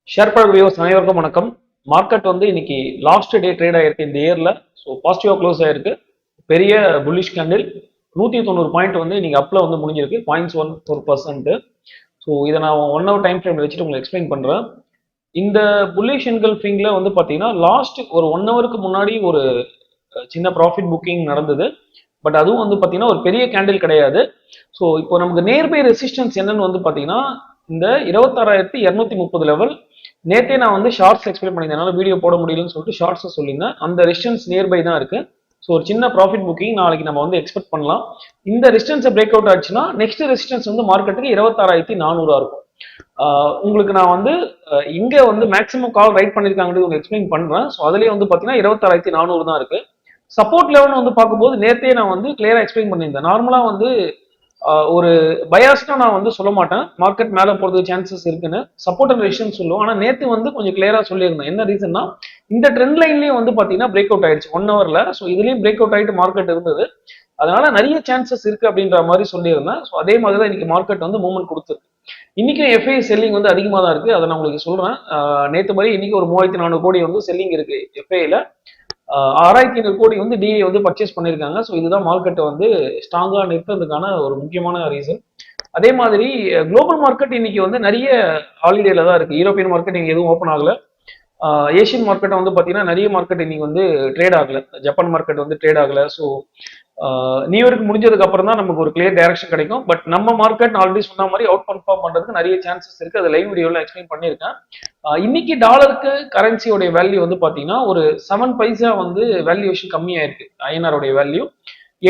Share பண்ண viewers அனைவருக்கும் வணக்கம். மார்க்கெட் வந்து இன்னைக்கு லாஸ்ட் டே ட்ரேட் ஆயிருக்கு இந்த இயர்ல. ஸோ பாசிட்டிவா க்ளோஸ் ஆயிருக்கு. பெரிய புல்லிஷ் கேண்டில் 190 பாயிண்ட் வந்து இன்னைக்கு அப்ல வந்து முடிஞ்சிருக்கு 0.14%. ஸோ இதை நான் 1 hour டைம் ஃப்ரேம் வச்சுட்டு உங்களுக்கு எக்ஸ்பிளைன் பண்றேன். இந்த புல்லிஷ் என்கல்ஃபிங்ல வந்து பாத்தீங்கன்னா லாஸ்ட் ஒரு 1 ஹவருக்கு முன்னாடி ஒரு சின்ன ப்ராஃபிட் புக்கிங் நடந்தது. பட் அதுவும் வந்து பாத்தீங்கன்னா ஒரு பெரிய கேண்டில் கிடையாது. ஸோ இப்போ நமக்கு நியர்பை ரெசிஸ்டன்ஸ் என்னன்னு வந்து பாத்தீங்கன்னா இந்த 26,230 லெவல். நேத்தே நான் வந்து ஷார்ட்ஸ் எக்ஸ்பிளைன் பண்ணியிருந்தேன், என்னால் வீடியோ போட முடியலன்னு சொல்லிட்டு ஷார்ட்ஸ் சொல்லியிருந்தேன். அந்த ரெசிஸ்டன்ஸ் நியர்பை தான் இருக்கு. ஸோ ஒரு சின்ன ப்ராஃபிட் புக்கிங் நாளைக்கு நம்ம வந்து எக்ஸ்பெக்ட் பண்ணலாம். இந்த ரெசிஸ்டன்ஸை பிரேக் அவுட் ஆச்சுன்னா நெக்ஸ்ட் ரெசிஸ்டன்ஸ் வந்து மார்க்கெட்டுக்கு 26,400 இருக்கும். உங்களுக்கு நான் வந்து இங்க வந்து மேக்ஸிமம் கால் ரைட் பண்ணிருக்காங்க உங்களுக்கு எக்ஸ்பிளைன் பண்றேன். ஸோ அதுலேயே வந்து பார்த்தீங்கன்னா 26,400 தான் இருக்கு. சப்போர்ட் லெவல் வந்து பார்க்கும்போது நேத்தே நான் வந்து கிளியரா எக்ஸ்பிளைன் பண்ணியிருந்தேன். நார்மலா வந்து ஒரு பயாஸ்டா நான் வந்து சொல்ல மாட்டேன் மார்க்கெட் மேல போறதுக்கு சான்சஸ் இருக்குன்னு, சப்போர்ட் அண்ட் ரெசிஸ்டன்ஸ் சொல்லுவோம். ஆனா நேத்து வந்து கொஞ்சம் கிளியரா சொல்லியிருந்தேன். என்ன ரீசன்னா இந்த ட்ரெண்ட் லைன்லயும் வந்து பாத்தீங்கன்னா பிரேக் அவுட் ஆயிடுச்சு 1 ஹவர்ல. ஸோ இதுலயும் பிரேக் அவுட் ஆயிட்டு மார்க்கெட் இருந்தது. அதனால நிறைய சான்சஸ் இருக்கு அப்படின்ற மாதிரி சொல்லியிருந்தேன். ஸோ அதே மாதிரி தான் இன்னைக்கு மார்க்கெட் வந்து மூவ்மெண்ட் கொடுத்துருக்கு. இன்னைக்கு எஃப்ஐ செல்லிங் வந்து அதிகமாக தான் இருக்கு. அதை நான் உங்களுக்கு சொல்றேன். நேற்று மாதிரி இன்னைக்கு ஒரு 3,400 கோடி வந்து செல்லிங் இருக்கு எஃப்ஐல. 6,500 கோடி வந்து டிஏ வந்து பர்ச்சேஸ் பண்ணியிருக்காங்க. ஸோ இதுதான் மார்க்கெட்டை வந்து ஸ்ட்ராங்கா நிறுத்துறதுக்கான ஒரு முக்கியமான ரீசன். அதே மாதிரி குளோபல் மார்க்கெட் இன்னைக்கு வந்து நிறைய ஹாலிடேல தான் இருக்கு. யூரோப்பியன் மார்க்கெட் இங்க எதுவும் ஓப்பன் ஆகல. ஏஷியன் மார்க்கெட்டை வந்து பார்த்தீங்கன்னா நிறைய மார்க்கெட் இன்னைக்கு வந்து ட்ரேட் ஆகல. ஜப்பான் மார்க்கெட் வந்து ட்ரேட் ஆகல. ஸோ நியூ இயர்க்கு முடிஞ்சதுக்கு அப்புறம் தான் நமக்கு ஒரு கிளியர் டைரக்ஷன் கிடைக்கும். பட் நம்ம மார்க்கெட் ஆல்ரெடி சொன்ன மாதிரி அவுட் பர்ஃபார்ம் பண்றதுக்கு நிறைய சான்சஸ் இருக்கு. அது லைவ் வீடியோல எக்ஸ்பிளைன் பண்ணியிருக்கேன். இன்னைக்கு டாலருக்கு கரன்சியோடைய வேல்யூ வந்து பாத்தீங்கன்னா ஒரு 7 பைசா வந்து வேல்யூவேஷன் கம்மியாயிருக்கு. ஐஎன்ஆருடைய வேல்யூ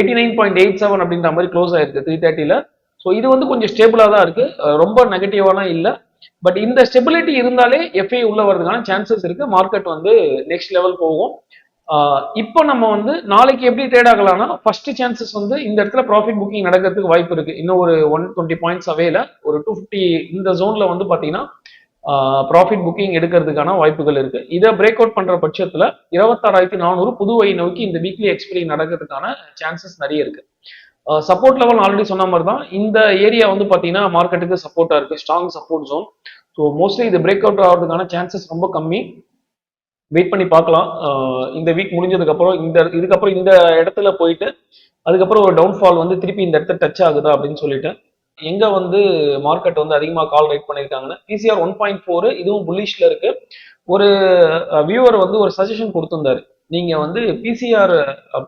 89.87 அப்படின்ற மாதிரி க்ளோஸ் ஆயிருக்கு 330ல. ஸோ இது வந்து கொஞ்சம் ஸ்டேபிளா தான் இருக்கு. ரொம்ப நெகட்டிவாலாம் இல்லை. பட் இந்த ஸ்டெபிலிட்டி இருந்தாலே எஃப்ஐ உள்ள வர்றதுக்கான சான்சஸ் இருக்கு. மார்க்கெட் வந்து நெக்ஸ்ட் லெவல் போகும். இப்போ நம்ம வந்து நாளைக்கு எப்படி ட்ரேட் ஆகலாம்னா ஃபர்ஸ்ட் சான்சஸ் வந்து இந்த இடத்துல ப்ராஃபிட் புக்கிங் நடக்கிறதுக்கு வாய்ப்பு இருக்கு. இன்னும் ஒரு 120 பாயிண்ட்ஸ் அவேல ஒரு 250 இந்த ஜோன்ல வந்து பாத்தீங்கன்னா ப்ராஃபிட் புக்கிங் எடுக்கிறதுக்கான வாய்ப்புகள் இருக்கு. இதை பிரேக் அவுட் பண்ற பட்சத்துல 26,400 புதுவை நோக்கி இந்த வீக்லி எக்ஸ்பிரி நடக்கிறதுக்கான சான்சஸ் நிறைய இருக்கு. சப்போர்ட் லெவல் ஆல்ரெடி சொன்ன மாதிரி தான் இந்த ஏரியா வந்து பாத்தீங்கன்னா மார்க்கெட்டுக்கு சப்போர்ட்டா இருக்கு, strong support zone. So mostly இது பிரேக் அவுட் ஆகிறதுக்கான சான்சஸ் ரொம்ப கம்மி. வெயிட் பண்ணி பார்க்கலாம். இந்த வீக் முடிஞ்சதுக்கு அப்புறம் இதுக்கப்புறம் இந்த இடத்துல போயிட்டு அதுக்கப்புறம் ஒரு டவுன்ஃபால் வந்து திருப்பி இந்த இடத்துல டச் ஆகுதா அப்படின்னு சொல்லிட்டு எங்க வந்து மார்க்கெட் வந்து அதிகமாக கால் ரைட் பண்ணியிருக்காங்கன்னா பிசிஆர் 1.4 இதுவும் புல்லிஷ்ல இருக்கு. ஒரு வியூவர் வந்து ஒரு சஜஷன் கொடுத்திருந்தாரு, நீங்க வந்து பிசிஆர்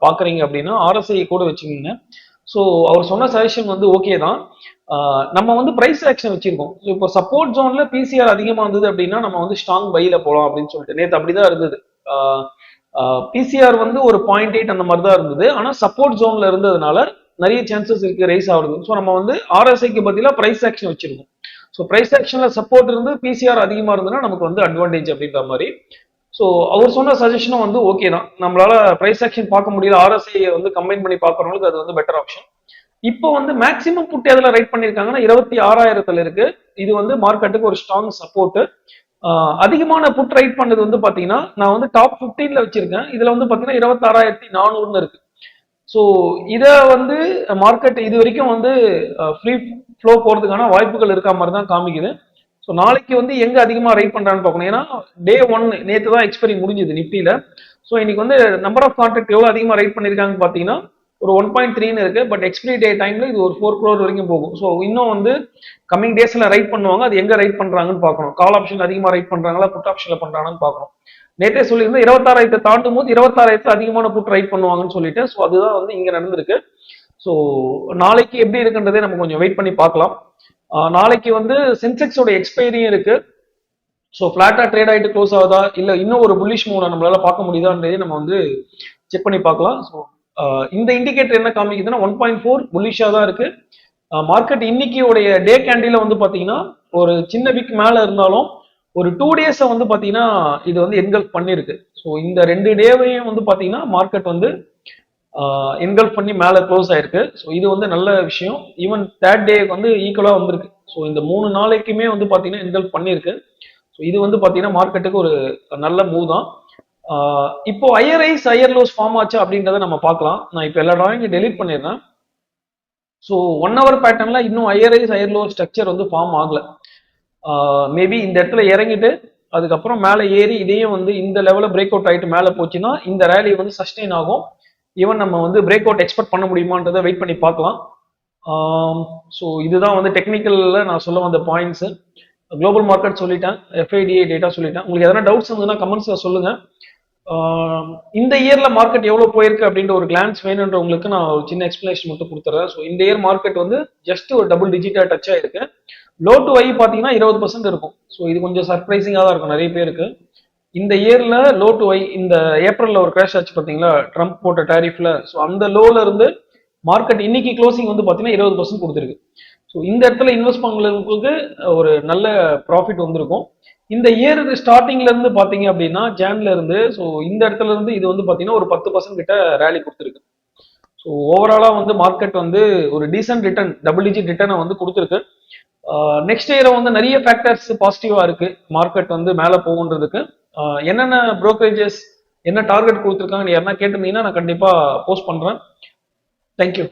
பாக்குறீங்க அப்படின்னா ஆர்எஸ்ஐ கூட வச்சுக்கீங்க. ஸோ அவர் சொன்ன சஜஷன் வந்து ஓகே தான். நம்ம வந்து பிரைஸ் ஆக்ஷன் வச்சிருக்கோம். இப்போ சப்போர்ட் ஜோன்ல பிசிஆர் அதிகமா இருந்தது அப்படின்னா நம்ம வந்து ஸ்ட்ராங் பைல போலாம் அப்படின்னு சொல்லிட்டு நேற்று அப்படிதான் இருந்தது. பிசிஆர் வந்து ஒரு 0.8 அந்த மாதிரி தான் இருந்தது. ஆனா சப்போர்ட் ஜோன்ல இருந்ததுனால நிறைய சான்சஸ் இருக்கு ரைஸ் ஆகுது. ஸோ நம்ம வந்து ஆர்எஸ்ஐக்கு பதிலாக பிரைஸ் ஆக்ஷன் வச்சிருக்கோம். ஸோ பிரைஸ் ஆக்ஷன்ல சப்போர்ட் இருந்து பிசிஆர் அதிகமா இருந்ததுன்னா நமக்கு வந்து அட்வான்டேஜ் அப்படின்ற மாதிரி. ஸோ அவர் சொன்ன சஜஷனும் வந்து ஓகே தான். நம்மளால பிரைஸ் ஆக்ஷன் பார்க்க முடியல, ஆர்எஸ்ஐ வந்து கம்பைன் பண்ணி பார்க்கறவங்களுக்கு அது வந்து பெட்டர் ஆப்ஷன். இப்போ வந்து மேக்சிமம் புட் எதுல ரைட் பண்ணிருக்காங்கன்னா 26,000 இருக்கு. இது வந்து மார்க்கெட்டுக்கு ஒரு ஸ்ட்ராங் சப்போர்ட். அதிகமான புட் ரைட் பண்ணது வந்து பாத்தீங்கன்னா நான் வந்து டாப் 15ல வச்சிருக்கேன். இதுல வந்து பாத்தீங்கன்னா 26,400 இருக்கு. ஸோ இத வந்து மார்க்கெட் இது வரைக்கும் வந்து ஃப்ரீ ஃப்ளோ போறதுக்கான வாய்ப்புகள் இருக்க மாதிரி தான் காமிக்குது. ஸோ நாளைக்கு வந்து எங்க அதிகமா ரைட் பண்றான்னு பார்க்கணும். ஏன்னா டே 1 நேற்று தான் எக்ஸ்பைரி முடிஞ்சது நிப்டியில. ஸோ இன்னைக்கு வந்து நம்பர் ஆஃப் கான்ட்ராக்ட் எவ்வளவு அதிகமா ரைட் பண்ணிருக்காங்கன்னு பாத்தீங்கன்னா ஒரு 1.3 இருக்கு. பட் எக்ஸ்பிரி டே டைம்ல இது ஒரு 4 crore வரைக்கும் போகும். ஸோ இன்னும் வந்து கமிங் டேஸ்ல ரைட் பண்ணுவாங்க. அது எங்க ரைட் பண்றாங்கன்னு பார்க்கணும். கால் ஆப்ஷன் அதிகமா ரைட் பண்றாங்களா, புட் ஆப்ஷன்ல பண்றாங்கன்னு பார்க்கணும். நேற்றே சொல்லியிருந்தேன் 26,000 தாண்டும் போது 26,000 அதிகமான புட் ரைட் பண்ணுவாங்கன்னு சொல்லிட்டு. ஸோ அதுதான் வந்து இங்க நடந்திருக்கு. ஸோ நாளைக்கு எப்படி இருக்குன்றதே நம்ம கொஞ்சம் வெயிட் பண்ணி பார்க்கலாம். நாளைக்கு வந்து சென்செக்ஸோட எக்ஸ்பைரியும் இருக்கு. ஸோ பிளாட்டா ட்ரேட் ஆகிட்டு க்ளோஸ் ஆகுதா இல்ல இன்னும் ஒரு புல்லிஷ் மூவ்ல நம்மளால பார்க்க முடியுதான்றதே நம்ம வந்து செக் பண்ணி பார்க்கலாம். ஸோ இந்த இண்டிகேட்டர் என்ன காமிக்குதுன்னா 1.4 புல்லிஷா தான் இருக்கு. மார்க்கெட் இன்னைக்கு உடைய டே கேண்டில வந்து பாத்தீங்கன்னா ஒரு சின்ன வீக் மேல இருந்தாலும் ஒரு 2 டேஸை வந்து பாத்தீங்கன்னா இது வந்து என்கல்ஃப் பண்ணிருக்கு. ஸோ இந்த 2 டேவையும் வந்து பாத்தீங்கன்னா மார்க்கெட் வந்து என்கல்ஃப் பண்ணி மேல க்ளோஸ் ஆயிருக்கு. ஸோ இது வந்து நல்ல விஷயம். ஈவன் தேர்ட் டே வந்து ஈக்குவலா வந்திருக்கு. ஸோ இந்த 3 நாளைக்குமே வந்து பாத்தீங்கன்னா என்கல்ஃப் பண்ணிருக்கு. ஸோ இது வந்து பாத்தீங்கன்னா மார்க்கெட்டுக்கு ஒரு நல்ல மூவ் தான். இப்போ higher highs higher lows form ஆச்சு அப்படின்றத நம்ம பார்க்கலாம். நான் இப்போ எல்லா டிராயிங்கும் டெலிட் பண்ணிடுறேன். ஸோ 1 hour பேட்டர்ன்ல இன்னும் higher highs higher low structure வந்து ஃபார்ம் ஆகல. மேபி இந்த இடத்துல இறங்கிட்டு அதுக்கப்புறம் மேலே ஏறி இதையும் வந்து இந்த லெவலில் பிரேக் அவுட் ஆகிட்டு மேலே போச்சுன்னா இந்த ரேலி வந்து சஸ்டெயின் ஆகும். ஈவன் நம்ம வந்து பிரேக் அவுட் எக்ஸ்பெக்ட் பண்ண முடியுமான்றதை வெயிட் பண்ணி பார்க்கலாம். ஸோ இதுதான் வந்து டெக்னிக்கலில் நான் சொல்ல வந்த பாயிண்ட்ஸு. குளோபல் மார்க்கெட் சொல்லிட்டேன், எஃப்ஐடிஐ டேட்டா சொல்லிட்டேன். உங்களுக்கு எதனா டவுட்ஸ் இருந்ததுன்னா கமெண்ட்ஸில் சொல்லுங்கள். இந்த இயர்ல மார்க்கெட் எவ்வளவு போயிருக்கு அப்படின்ற ஒரு கிளான்ஸ் வேணுன்றவங்களுக்கு நான் ஒரு சின்ன எக்ஸ்பிளேஷன் மட்டும் கொடுத்துறேன். ஸோ இந்த இயர் மார்க்கெட் வந்து ஜஸ்ட் ஒரு டபுள் டிஜிட்டா டச் ஆயிருக்கு. லோ டு ஐ பார்த்தீங்கன்னா 20% இருக்கும். ஸோ இது கொஞ்சம் சர்ப்ரைசிங்காக தான் இருக்கும் நிறைய பேருக்கு. இந்த இயர்ல லோ டு ஐ இந்த ஏப்ரல்ல ஒரு கிராஷ் ஆச்சு பார்த்தீங்களா, ட்ரம்ப் போட்ட டேரிஃப்ல. ஸோ அந்த லோல இருந்து மார்க்கெட் இன்னைக்கு க்ளோசிங் வந்து பார்த்தீங்கன்னா 20% கொடுத்துருக்கு. ஸோ இந்த இடத்துல இன்வெஸ்ட் பண்ணுறவங்களுக்கு ஒரு நல்ல ப்ராஃபிட் வந்திருக்கும். இந்த இயர் ஸ்டார்டிங்ல இருந்து பாத்தீங்க அப்படின்னா ஜான்ல இருந்து, ஸோ இந்த இடத்துல இருந்து இது வந்து பாத்தீங்கன்னா ஒரு 10% கிட்ட ரேலி கொடுத்துருக்கு. ஸோ ஓவராலா வந்து மார்க்கெட் வந்து ஒரு டீசென்ட் ரிட்டர்ன், டபுள் டிஜிட் ரிட்டர்னை வந்து கொடுத்துருக்கு. நெக்ஸ்ட் இயரை வந்து நிறைய ஃபேக்டர்ஸ் பாசிட்டிவா இருக்கு மார்க்கெட் வந்து மேலே போகுன்றதுக்கு. என்னென்ன ப்ரோக்கரேஜஸ் என்ன டார்கெட் கொடுத்துருக்காங்கன்னு யாருன்னா கேட்டிருந்தீங்கன்னா நான் கண்டிப்பா போஸ்ட் பண்றேன். தேங்க்யூ.